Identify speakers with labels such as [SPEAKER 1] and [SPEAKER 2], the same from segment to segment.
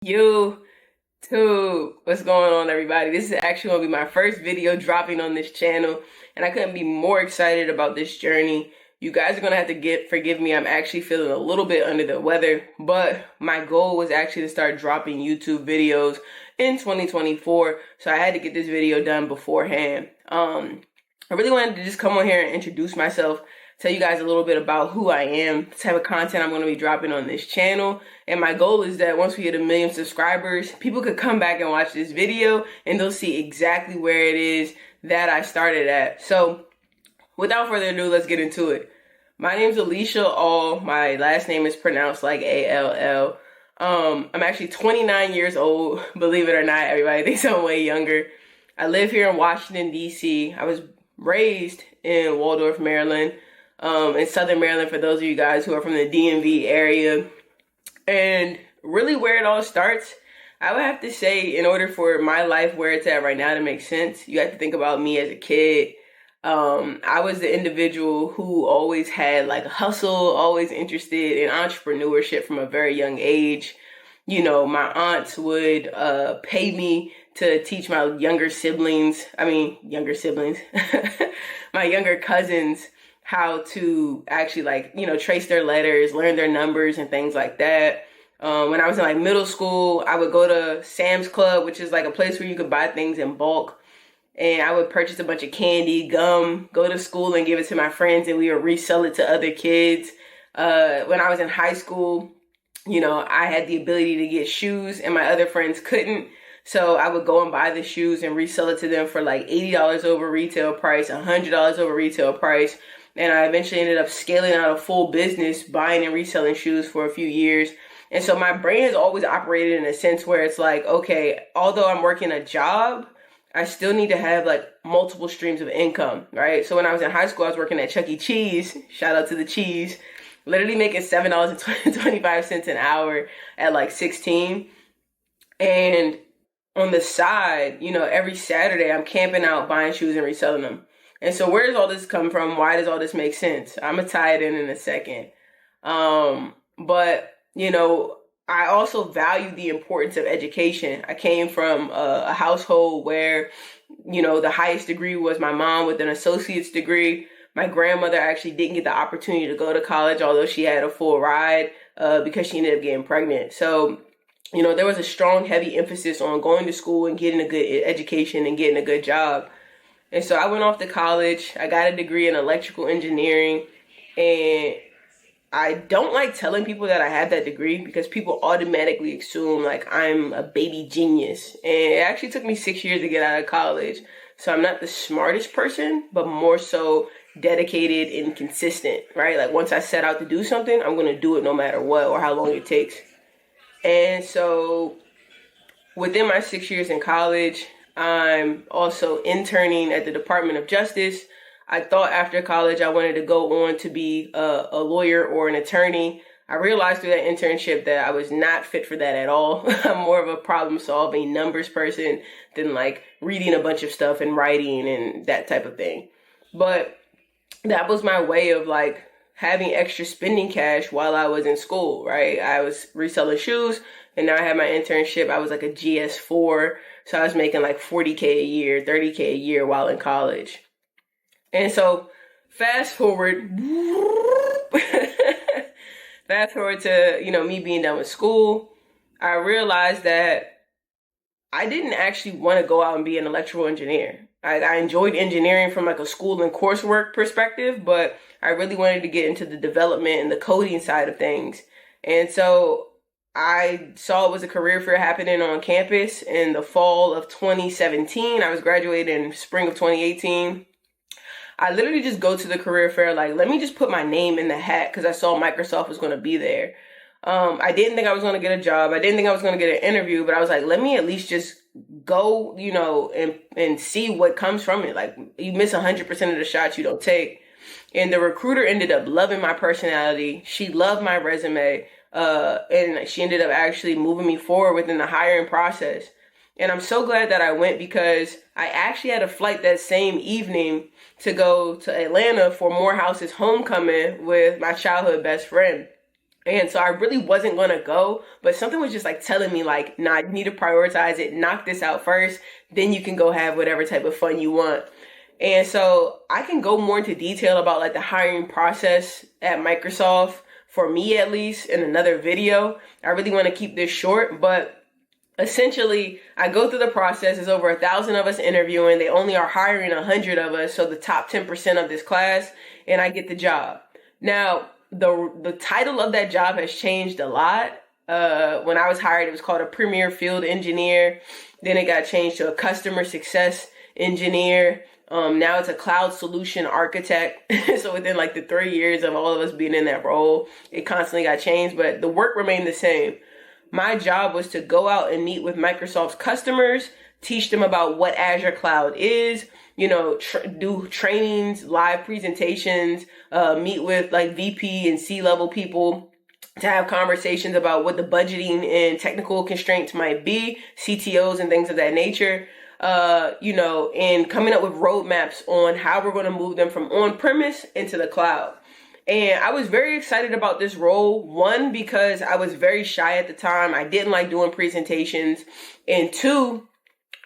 [SPEAKER 1] YouTube, what's going on, everybody? This is actually going to be my first video dropping on this channel, and I couldn't be more excited about this journey. You guys are going to have to forgive me. I'm actually feeling a little bit under the weather, but my goal was actually to start dropping YouTube videos in 2024, so I had to get this video done beforehand. I really wanted to just come on here and introduce myself, tell you guys a little bit about who I am, the type of content I'm going to be dropping on this channel. And my goal is that once we hit 1 million subscribers, people could come back and watch this video and they'll see exactly where it is that I started at. So without further ado, let's get into it. My name's Alicia All. My last name is pronounced like A-L-L. I'm actually 29 years old. Believe it or not, everybody thinks I'm way younger. I live here in Washington, D.C. I was raised in Waldorf, Maryland. In Southern Maryland, for those of you guys who are from the DMV area. And really where it all starts, I would have to say, in order for my life where it's at right now to make sense, you have to think about me as a kid. I was the individual who always had like a hustle, always interested in entrepreneurship from a very young age. You know, my aunts would pay me to teach my younger siblings, my younger cousins, how to actually trace their letters, learn their numbers and things like that. When I was in like middle school, I would go to Sam's Club, which is like a place where you could buy things in bulk. And I would purchase a bunch of candy, gum, go to school and give it to my friends, and we would resell it to other kids. When I was in high school, I had the ability to get shoes and my other friends couldn't. So I would go and buy the shoes and resell it to them for like $80 over retail price, $100 over retail price. And I eventually ended up scaling out a full business, buying and reselling shoes for a few years. And so my brain has always operated in a sense where it's like, okay, although I'm working a job, I still need to have like multiple streams of income, right? So when I was in high school, I was working at Chuck E. Cheese. Shout out to the cheese. Literally making $7.25 an hour at like 16. And on the side, every Saturday I'm camping out, buying shoes and reselling them. And so where does all this come from? Why does all this make sense? I'm going to tie it in a second. But I also value the importance of education. I came from a household where, the highest degree was my mom with an associate's degree. My grandmother actually didn't get the opportunity to go to college, although she had a full ride because she ended up getting pregnant. So, there was a strong, heavy emphasis on going to school and getting a good education and getting a good job. And so I went off to college. I got a degree in electrical engineering, and I don't like telling people that I have that degree because people automatically assume like I'm a baby genius. And it actually took me 6 years to get out of college. So I'm not the smartest person, but more so dedicated and consistent, right? Like once I set out to do something, I'm going to do it no matter what or how long it takes. And so within my 6 years in college, I'm also interning at the Department of Justice. I thought after college I wanted to go on to be a lawyer or an attorney. I realized through that internship that I was not fit for that at all. I'm more of a problem-solving numbers person than like reading a bunch of stuff and writing and that type of thing. But that was my way of like having extra spending cash while I was in school, right? I was reselling shoes, and now I had my internship. I was like a GS4. So I was making like $40K a year, $30K a year while in college. And so fast forward to, me being done with school, I realized that I didn't actually want to go out and be an electrical engineer. I enjoyed engineering from like a school and coursework perspective, but I really wanted to get into the development and the coding side of things. And so I saw it was a career fair happening on campus in the fall of 2017. I was graduating in spring of 2018. I literally just go to the career fair like, let me just put my name in the hat because I saw Microsoft was going to be there. I didn't think I was going to get a job. I didn't think I was going to get an interview, but I was like, let me at least just go, and see what comes from it. Like you miss 100% of the shots you don't take. And the recruiter ended up loving my personality. She loved my resume. And she ended up actually moving me forward within the hiring process. And I'm so glad that I went because I actually had a flight that same evening to go to Atlanta for Morehouse's homecoming with my childhood best friend. And so I really wasn't going to go, but something was just like telling me like, nah, you need to prioritize it, knock this out first, then you can go have whatever type of fun you want. And so I can go more into detail about like the hiring process at Microsoft, for me at least, in another video. I really want to keep this short, but essentially I go through the process. There's over 1,000 of us interviewing. They only are hiring 100 of us, so the top 10% of this class, and I get the job. Now, the title of that job has changed a lot. When I was hired, it was called a Premier Field Engineer. Then it got changed to a Customer Success Engineer. Now it's a Cloud Solution Architect. So within like the 3 years of all of us being in that role, it constantly got changed, but the work remained the same. My job was to go out and meet with Microsoft's customers, teach them about what Azure Cloud is, do trainings, live presentations, meet with like VP and C-level people to have conversations about what the budgeting and technical constraints might be, CTOs and things of that nature. And coming up with roadmaps on how we're going to move them from on-premise into the cloud. And I was very excited about this role. One, because I was very shy at the time. I didn't like doing presentations. And two,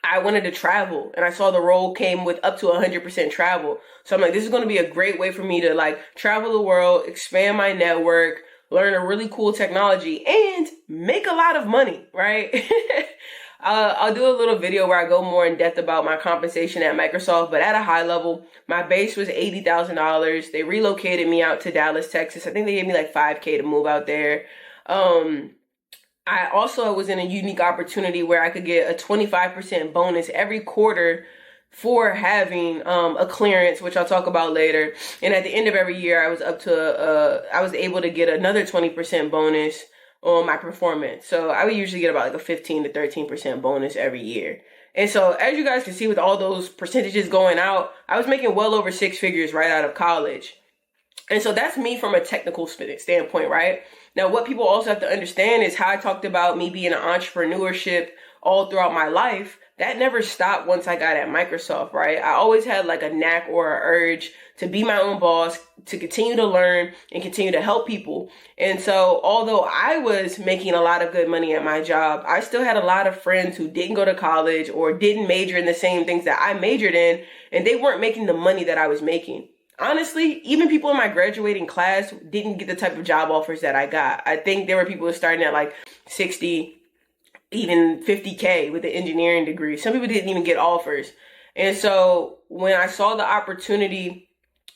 [SPEAKER 1] I wanted to travel, and I saw the role came with up to 100% travel. So I'm like, this is going to be a great way for me to like travel the world, expand my network, learn a really cool technology, and make a lot of money, right? I'll do a little video where I go more in depth about my compensation at Microsoft, but at a high level, my base was $80,000. They relocated me out to Dallas, Texas. I think they gave me like $5,000 to move out there. I also was in a unique opportunity where I could get a 25% bonus every quarter for having a clearance, which I'll talk about later. And at the end of every year, I was able to get another 20% bonus on my performance. So I would usually get about like a 15 to 13% bonus every year. And so as you guys can see with all those percentages going out, I was making well over 6 figures right out of college. And so that's me from a technical standpoint, right? Now, what people also have to understand is how I talked about me being an entrepreneurship all throughout my life. That never stopped once I got at Microsoft, right? I always had like a knack or an urge to be my own boss, to continue to learn and continue to help people. And so although I was making a lot of good money at my job, I still had a lot of friends who didn't go to college or didn't major in the same things that I majored in, and they weren't making the money that I was making. Honestly, even people in my graduating class didn't get the type of job offers that I got. I think there were people starting at like 60, even 50K with an engineering degree. Some people didn't even get offers. And so when I saw the opportunity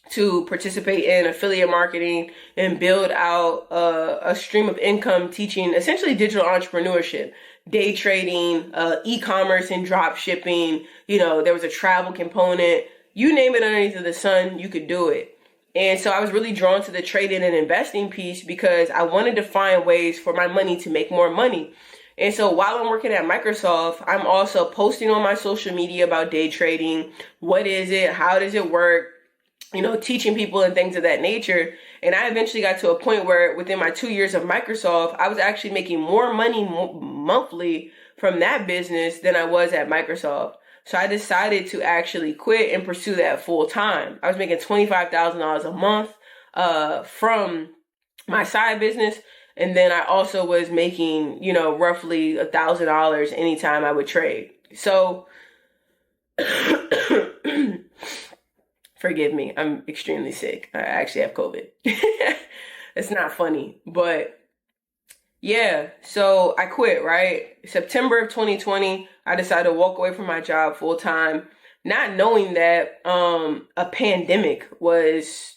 [SPEAKER 1] to participate in affiliate marketing and build out a stream of income teaching essentially digital entrepreneurship, day trading, e-commerce and drop shipping, there was a travel component. You name it underneath of the sun, you could do it. And so I was really drawn to the trading and investing piece because I wanted to find ways for my money to make more money. And so while I'm working at Microsoft, I'm also posting on my social media about day trading. What is it? How does it work? Teaching people and things of that nature. And I eventually got to a point where within my 2 years of Microsoft, I was actually making more money monthly from that business than I was at Microsoft. So I decided to actually quit and pursue that full time. I was making $25,000 a month from my side business. And then I also was making, roughly $1,000 anytime I would trade. So forgive me, I'm extremely sick. I actually have COVID. It's not funny, but yeah, so I quit, right? September of 2020, I decided to walk away from my job full time, not knowing that a pandemic was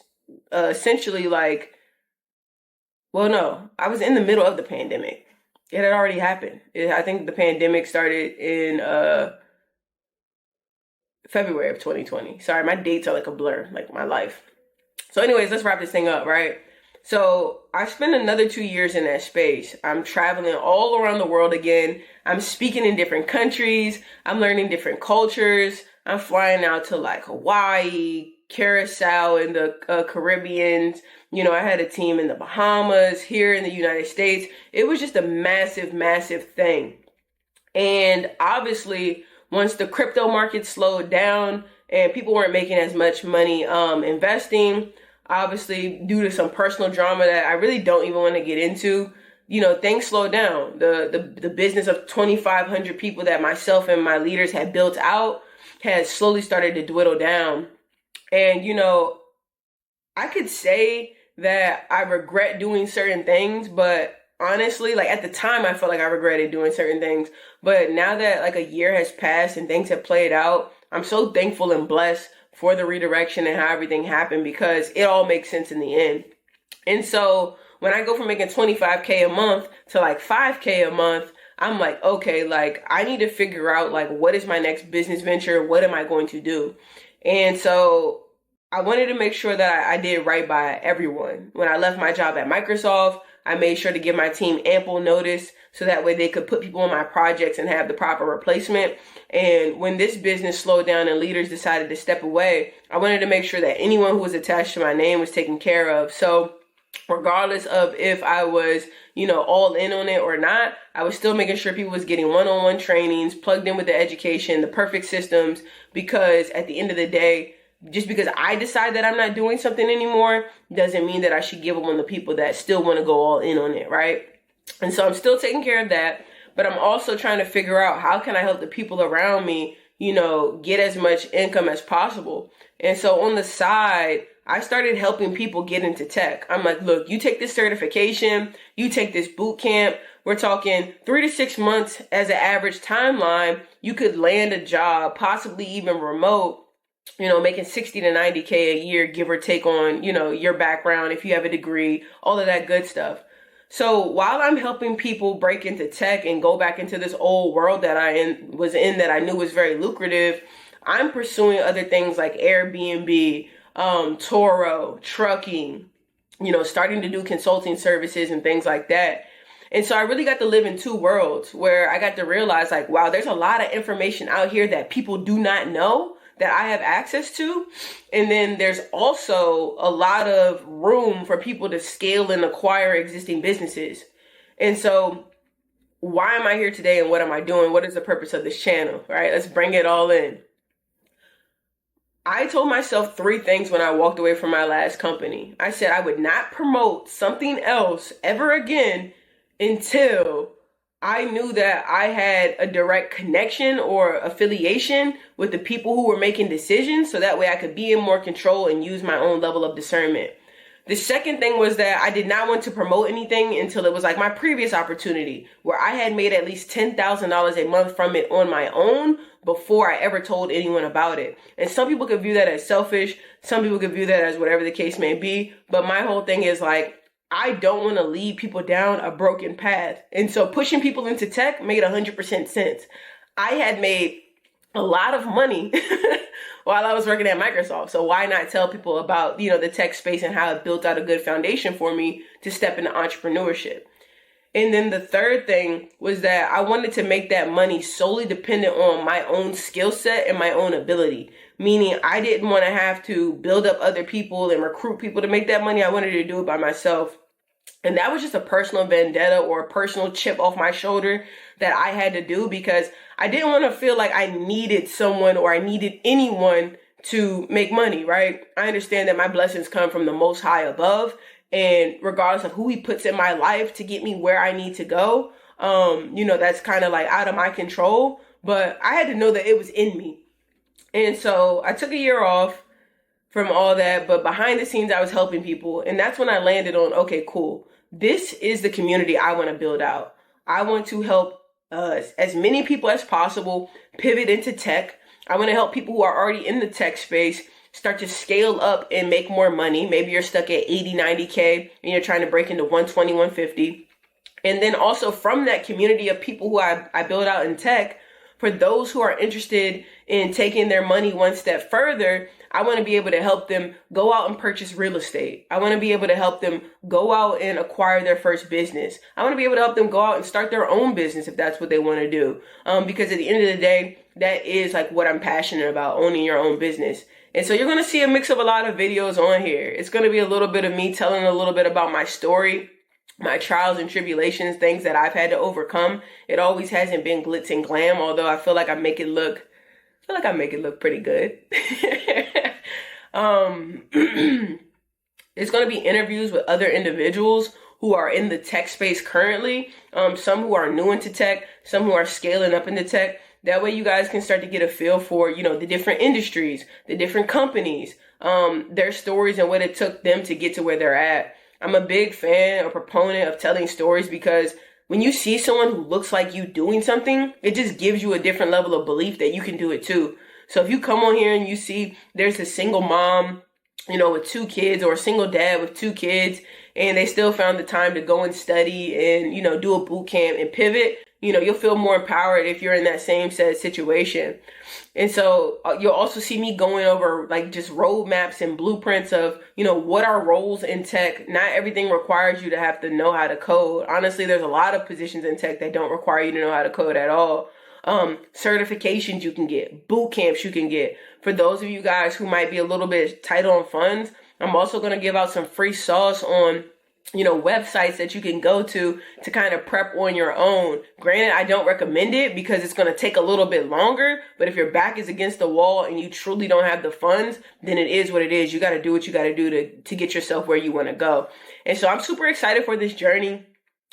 [SPEAKER 1] essentially like, well, no, I was in the middle of the pandemic. It had already happened. I think the pandemic started in February of 2020. Sorry, my dates are like a blur, like my life. So anyways, let's wrap this thing up, right? So I spent another 2 years in that space. I'm traveling all around the world again. I'm speaking in different countries. I'm learning different cultures. I'm flying out to like Hawaii, Curacao in the Caribbean. I had a team in the Bahamas, here in the United States. It was just a massive, massive thing. And obviously, once the crypto market slowed down and people weren't making as much money investing, obviously due to some personal drama that I really don't even want to get into, things slowed down. The business of 2,500 people that myself and my leaders had built out has slowly started to dwindle down. And, I could say that I regret doing certain things, but honestly, like at the time, I felt like I regretted doing certain things. But now that like a year has passed and things have played out, I'm so thankful and blessed for the redirection and how everything happened, because it all makes sense in the end. And so when I go from making 25K a month to like 5K a month, I'm like, okay, like I need to figure out like what is my next business venture? What am I going to do? And so I wanted to make sure that I did right by everyone. When I left my job at Microsoft, I made sure to give my team ample notice so that way they could put people on my projects and have the proper replacement. And when this business slowed down and leaders decided to step away, I wanted to make sure that anyone who was attached to my name was taken care of. So regardless of if I was, all in on it or not, I was still making sure people was getting one-on-one trainings, plugged in with the education, the perfect systems, because at the end of the day, just because I decide that I'm not doing something anymore doesn't mean that I should give up on the people that still want to go all in on it, right? And so I'm still taking care of that, but I'm also trying to figure out how can I help the people around me, get as much income as possible. And so on the side, I started helping people get into tech. I'm like, look, you take this certification, you take this boot camp. We're talking 3 to 6 months as an average timeline. You could land a job, possibly even remote, making 60 to 90K a year, give or take on, your background, if you have a degree, all of that good stuff. So while I'm helping people break into tech and go back into this old world that I was in that I knew was very lucrative, I'm pursuing other things like Airbnb, Toro, trucking, starting to do consulting services and things like that. And so I really got to live in two worlds where I got to realize like, wow, there's a lot of information out here that people do not know that I have access to. And then there's also a lot of room for people to scale and acquire existing businesses. And so why am I here today and what am I doing? What is the purpose of this channel, right? Let's bring it all in. I told myself 3 things when I walked away from my last company. I said I would not promote something else ever again until I knew that I had a direct connection or affiliation with the people who were making decisions, so that way I could be in more control and use my own level of discernment. The second thing was that I did not want to promote anything until it was like my previous opportunity, where I had made at least $10,000 a month from it on my own before I ever told anyone about it. And some people could view that as selfish. Some people could view that as whatever the case may be. But my whole thing is like, I don't want to lead people down a broken path. And so pushing people into tech made 100% sense. I had made a lot of money while I was working at Microsoft. So why not tell people about, the tech space and how it built out a good foundation for me to step into entrepreneurship. And then the third thing was that I wanted to make that money solely dependent on my own skill set and my own ability. Meaning I didn't want to have to build up other people and recruit people to make that money. I wanted to do it by myself. And that was just a personal vendetta or a personal chip off my shoulder that I had to do, because I didn't want to feel like I needed someone or I needed anyone to make money, right? I understand that my blessings come from the Most High above, and regardless of who he puts in my life to get me where I need to go, that's kind of like out of my control, but I had to know that it was in me. And so I took a year off from all that, but behind the scenes, I was helping people. And that's when I landed on, okay, cool. This is the community I want to build out. I want to help as many people as possible pivot into tech. I want to help people who are already in the tech space start to scale up and make more money. Maybe you're stuck at 80, 90K and you're trying to break into 120, 150. And then also from that community of people who I build out in tech, for those who are interested in taking their money one step further, I want to be able to help them go out and purchase real estate. I want to be able to help them go out and acquire their first business. I want to be able to help them go out and start their own business if that's what they want to do. Because at the end of the day, that is like what I'm passionate about, owning your own business. And so you're going to see a mix of a lot of videos on here. It's going to be a little bit of me telling a little bit about my story, my trials and tribulations, things that I've had to overcome. It always hasn't been glitz and glam, although I feel like I make it look pretty good. It's going to be interviews with other individuals who are in the tech space currently, some who are new into tech, some who are scaling up into tech. That way you guys can start to get a feel for, you know, the different industries, the different companies, their stories and what it took them to get to where they're at. I'm a big fan or proponent of telling stories because when you see someone who looks like you doing something, it just gives you a different level of belief that you can do it too. So if you come on here and you see there's a single mom, you know, with 2 kids, or a single dad with 2 kids, and they still found the time to go and study and, you know, do a boot camp and pivot, you know, you'll feel more empowered if you're in that same set situation. And so you'll also see me going over like just roadmaps and blueprints of, you know, what are roles in tech. Not everything requires you to have to know how to code. Honestly, there's a lot of positions in tech that don't require you to know how to code at all. Certifications you can get, boot camps you can get. For those of you guys who might be a little bit tight on funds, I'm also going to give out some free sauce on, you know, websites that you can go to kind of prep on your own. Granted, I don't recommend it because it's going to take a little bit longer, but if your back is against the wall and you truly don't have the funds, then it is what it is. You got to do what you got to do to get yourself where you want to go. And so I'm super excited for this journey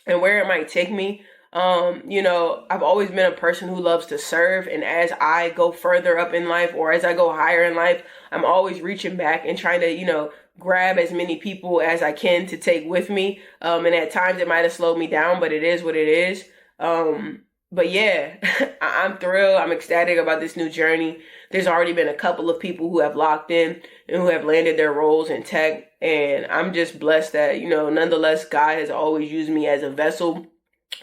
[SPEAKER 1] and where it might take me. You know, I've always been a person who loves to serve, and as I go further up in life or as I go higher in life, I'm always reaching back and trying to, you know, grab as many people as I can to take with me. And at times it might have slowed me down, but it is what it is. But yeah, I'm thrilled. I'm ecstatic about this new journey. There's already been a couple of people who have locked in and who have landed their roles in tech. And I'm just blessed that, you know, nonetheless, God has always used me as a vessel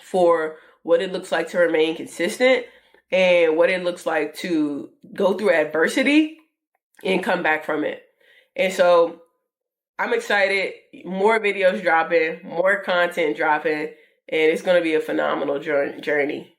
[SPEAKER 1] for what it looks like to remain consistent and what it looks like to go through adversity and come back from it. And so I'm excited. More videos dropping, more content dropping, and it's going to be a phenomenal journey.